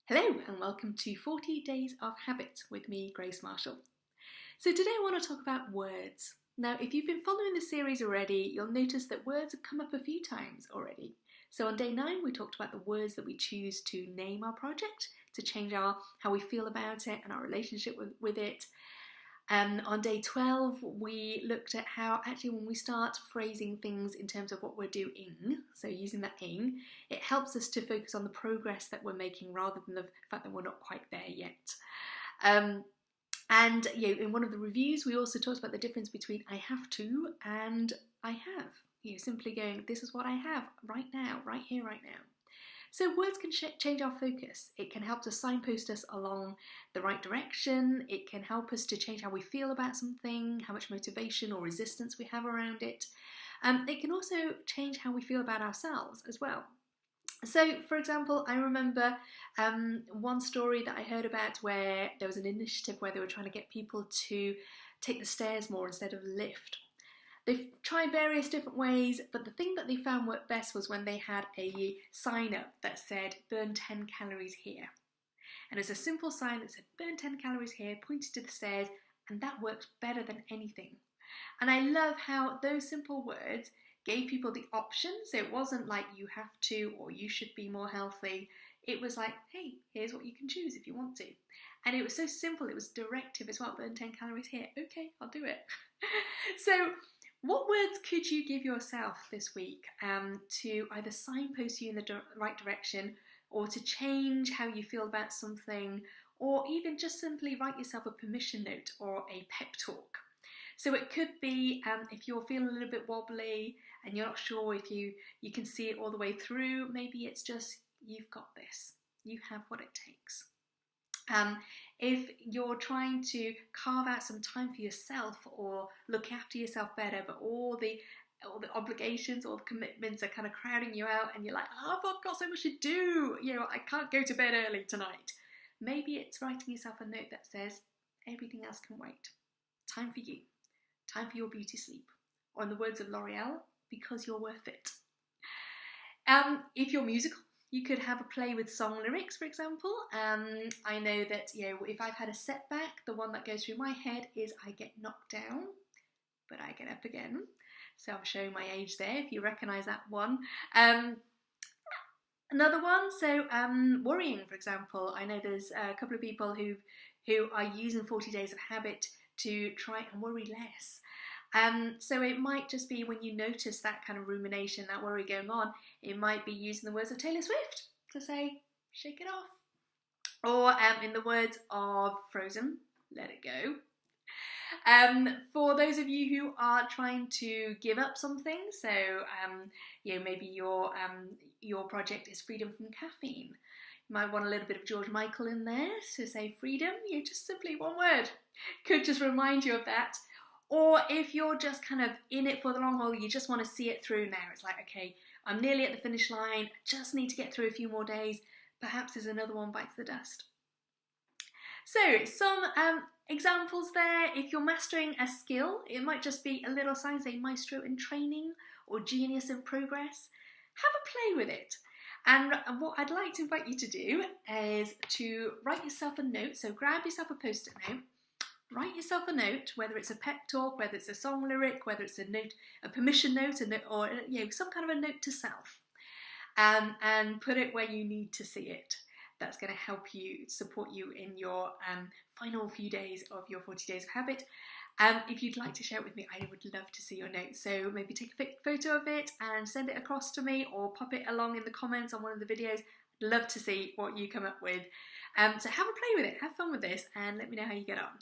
Hello and welcome to 40 Days of Habit with me, Grace Marshall. So today I want to talk about words. Now, if you've been following the series already, you'll notice that words have come up a few times already. So on day 9, we talked about the words that we choose to name our project, to change how we feel about it and our relationship with it. On day 12, we looked at how actually when we start phrasing things in terms of what we're doing, so using that ing, it helps us to focus on the progress that we're making rather than the fact that we're not quite there yet. And in one of the reviews, we also talked about the difference between I have to and I have. Simply going, this is what I have right now, right here, right now. So words can change our focus. It can help to signpost us along the right direction. It can help us to change how we feel about something, how much motivation or resistance we have around it. It can also change how we feel about ourselves as well. So, for example, I remember one story that I heard about where there was an initiative where they were trying to get people to take the stairs more instead of the lift. They've tried various different ways, but the thing that they found worked best was when they had a sign up that said, burn 10 calories here. And it's a simple sign that said, burn 10 calories here, pointed to the stairs, and that worked better than anything. And I love how those simple words gave people the option, so it wasn't like you have to or you should be more healthy. It was like, hey, here's what you can choose if you want to. And it was so simple, it was directive as well, burn 10 calories here. Okay, I'll do it. So, what words could you give yourself this week to either signpost you in the right direction or to change how you feel about something, or even just simply write yourself a permission note or a pep talk? So it could be if you're feeling a little bit wobbly and you're not sure if you can see it all the way through, maybe it's just, you've got this. You have what it takes. If you're trying to carve out some time for yourself or look after yourself better, but all the obligations, all the commitments are kind of crowding you out and you're like, oh, I've got so much to do, I can't go to bed early tonight. Maybe it's writing yourself a note that says, everything else can wait. Time for you. Time for your beauty sleep. Or in the words of L'Oreal, because you're worth it. If you're musical, you could have a play with song lyrics, for example. I know that, if I've had a setback, the one that goes through my head is I get knocked down, but I get up again. So I'm showing my age there, if you recognise that one. Another one, so worrying, for example. I know there's a couple of people who are using 40 Days of Habit to try and worry less. So it might just be when you notice that kind of rumination, that worry going on, it might be using the words of Taylor Swift to say, shake it off. Or in the words of Frozen, let it go. For those of you who are trying to give up something, so maybe your project is freedom from caffeine. You might want a little bit of George Michael in there to say freedom. Just simply one word could just remind you of that. Or if you're just kind of in it for the long haul, you just want to see it through now. It's like, okay, I'm nearly at the finish line. I just need to get through a few more days. Perhaps there's another one bites the dust. So some examples there. If you're mastering a skill, it might just be a little sign saying maestro in training or genius in progress. Have a play with it. And what I'd like to invite you to do is to write yourself a note. So grab yourself a post-it note. Write yourself a note, whether it's a pep talk, whether it's a song lyric, whether it's a note, a permission note, or some kind of a note to self, and put it where you need to see it. That's going to help you, support you in your final few days of your 40 Days of Habit. If you'd like to share it with me, I would love to see your note. So maybe take a photo of it and send it across to me, or pop it along in the comments on one of the videos. I'd love to see what you come up with. So have a play with it, have fun with this, and let me know how you get on.